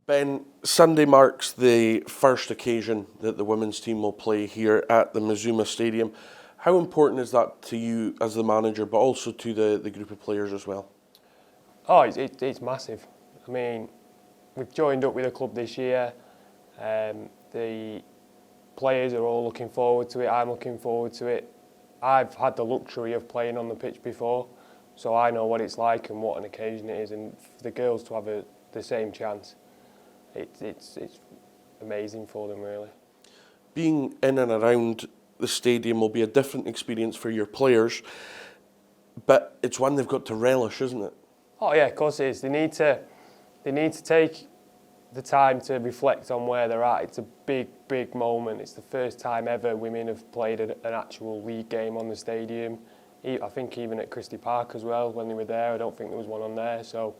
Ben, Sunday marks the first occasion that the women's team will play here at the Mazuma Stadium. How important is that to you as the manager, but also to the group of players as well? Oh, it's massive. I mean, we've joined up with the club this year. The players are all looking forward to it. I'm looking forward to it. I've had the luxury of playing on the pitch before, so I know what it's like and what an occasion it is. And for the girls to have the same chance, it's amazing for them, really. Being in and around the stadium will be a different experience for your players, but it's one they've got to relish, isn't it? Oh yeah, of course it is. They need to take the time to reflect on where they're at. It's a big moment. It's the first time ever women have played an actual league game on the stadium. I think even at Christie Park as well, when they were there, I don't think there was one on there. So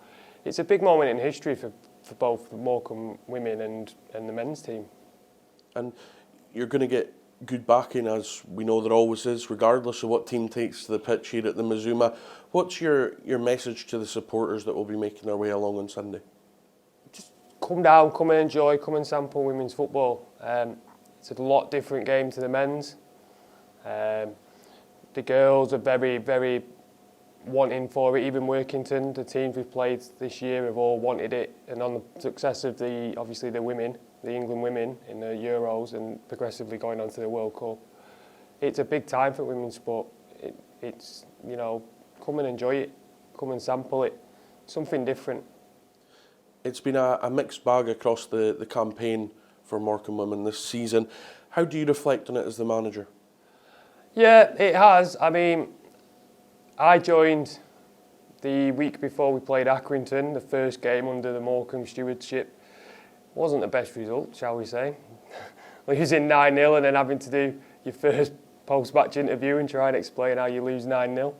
it's a big moment in history for both the Morecambe women and the men's team. And you're going to get good backing, as we know there always is, regardless of what team takes to the pitch here at the Mazuma. What's your message to the supporters that will be making their way along on Sunday? Just come down, come and enjoy, come and sample women's football. It's a lot different game to the men's. The girls are very wanting for it. Even Workington, the teams we've played this year, have all wanted it. And on the success of the women, the England women in the Euros and progressively going on to the World Cup, it's a big time for women's sport. It's come and enjoy it, come and sample it, something different. It's been a mixed bag across the campaign for Morecambe women this season. How do you reflect on it as the manager? Yeah, it has. I mean, I joined the week before we played Accrington, the first game under the Morecambe stewardship. Wasn't the best result, shall we say. Losing 9-0 and then having to do your first post-match interview and try and explain how you lose 9-0.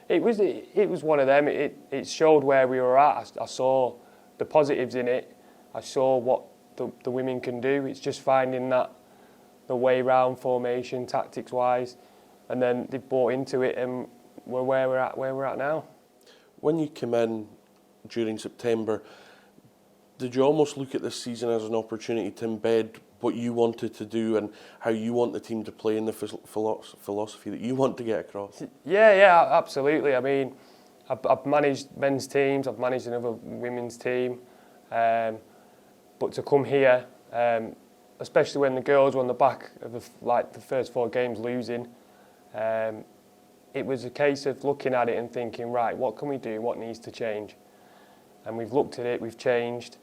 It was one of them. It showed where we were at. I saw the positives in it. I saw what the women can do. It's just finding the way round formation, tactics-wise, and then they bought into it and we're where we're at now. When you came in during September, did you almost look at this season as an opportunity to embed what you wanted to do and how you want the team to play in the philosophy that you want to get across? Yeah, absolutely. I mean, I've managed men's teams, I've managed another women's team, but to come here, especially when the girls were on the back of the first 4 games losing, it was a case of looking at it and thinking, right, what can we do? What needs to change? And we've looked at it, we've changed.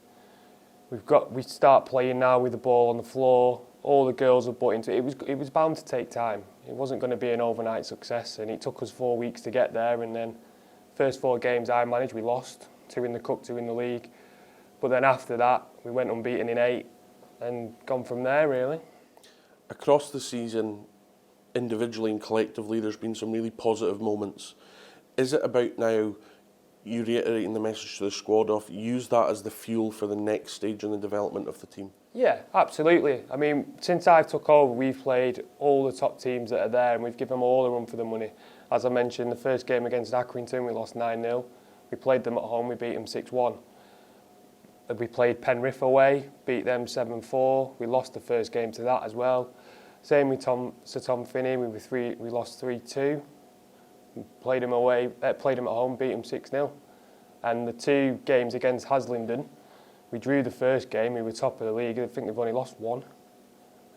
We start playing now with the ball on the floor. All the girls have bought into it. It was bound to take time. It wasn't going to be an overnight success, and it took us 4 weeks to get there. And then, first 4 games I managed, we lost 2 in the cup, 2 in the league. But then after that, we went unbeaten in 8, and gone from there really. Across the season, individually and collectively, there's been some really positive moments. Is it about now you reiterating the message to the squad of use that as the fuel for the next stage in the development of the team? Yeah, absolutely. I mean, since I've took over, we've played all the top teams that are there and we've given them all a run for the money. As I mentioned, the first game against Accrington, we lost 9-0. We played them at home, we beat them 6-1. We played Penrith away, beat them 7-4. We lost the first game to that as well. Same with Sir Tom Finney, we lost 3-2. Played him away, played him at home, beat him 6-0. And the 2 games against Haslingden, we drew the first game, we were top of the league. I think we've only lost 1.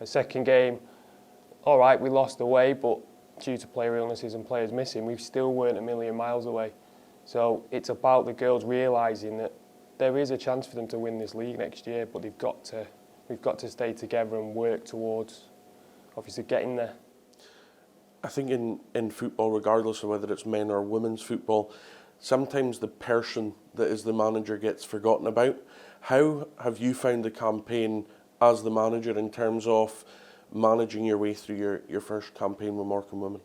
The second game, all right, we lost away, but due to player illnesses and players missing, we still weren't a million miles away. So it's about the girls realising that there is a chance for them to win this league next year, but we've got to stay together and work towards obviously getting there. I think in football, regardless of whether it's men or women's football, sometimes the person that is the manager gets forgotten about. How have you found the campaign as the manager in terms of managing your way through your first campaign with Morecambe women?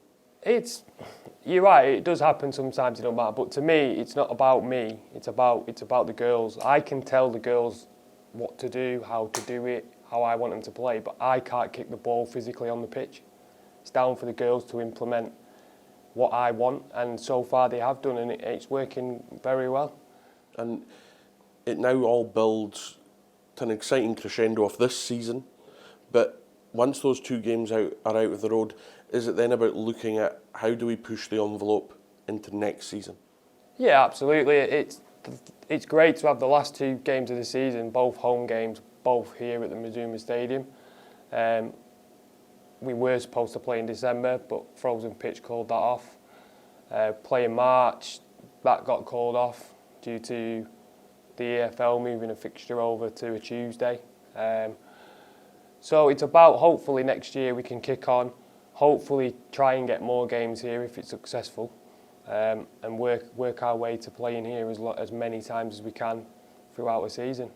You're right, it does happen sometimes, it don't matter, but to me, it's not about me, it's about the girls. I can tell the girls what to do, how to do it, how I want them to play, but I can't kick the ball physically on the pitch. It's down for the girls to implement what I want, and so far they have done, and it's working very well. And it now all builds to an exciting crescendo of this season, but once those 2 games are out of the road, is it then about looking at how do we push the envelope into next season? Yeah, absolutely. It's great to have the last 2 games of the season, both home games, both here at the Mazuma Stadium. We were supposed to play in December, but frozen pitch called that off. Play in March, that got called off due to the EFL moving a fixture over to a Tuesday. So it's about hopefully next year we can kick on, hopefully try and get more games here if it's successful, and work our way to playing here as many times as we can throughout the season.